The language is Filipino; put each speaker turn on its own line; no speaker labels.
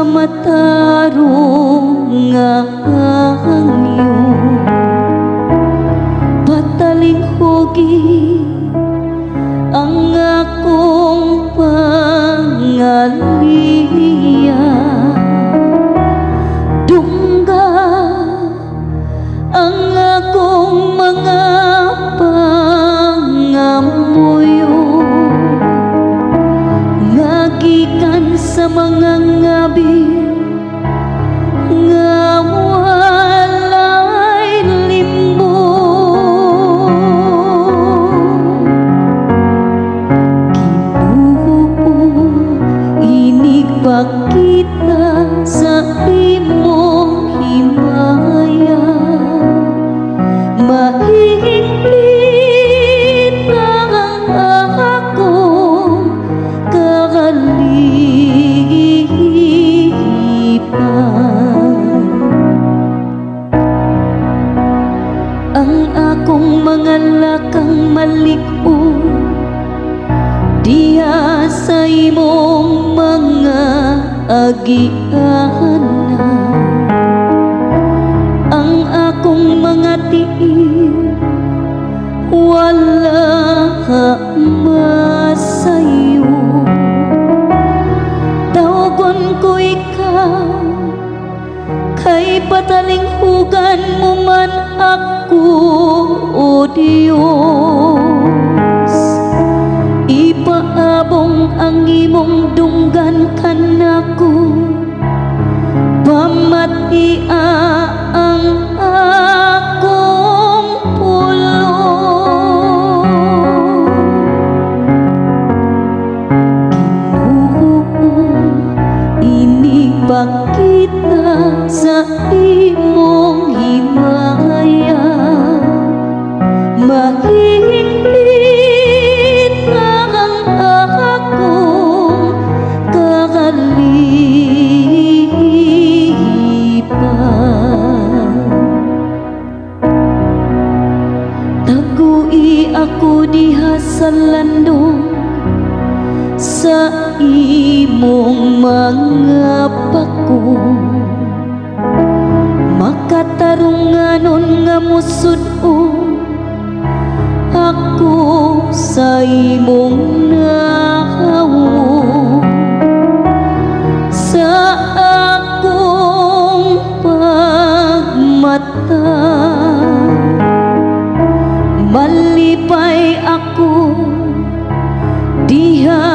sa matarong nga hangyo pataling hugi ang akong pangaliya dungga ang akong mga pangamuyo ngagikan sa mga ngabi nga walay limbo Ginoo inig pakita sa imong himaya mahihigpit ang akong kalilipan ang akong mga lakang malig-o diha sa imong mga agianan ang akong mga tiil wala ka masayo tawagon ko ikaw kay pataling hugan mo man ako o Diyos ipaabong ang imong dunggan kanako pamatia ang akong pulong Ginoo inipakita sa imong himaya mahihigpit ang akong kalilipan tagui ako diha sa landong sa imong mga pako makatarunganon nga musud-o ako sa imong nahawo sa akong pagmata malipay ako diha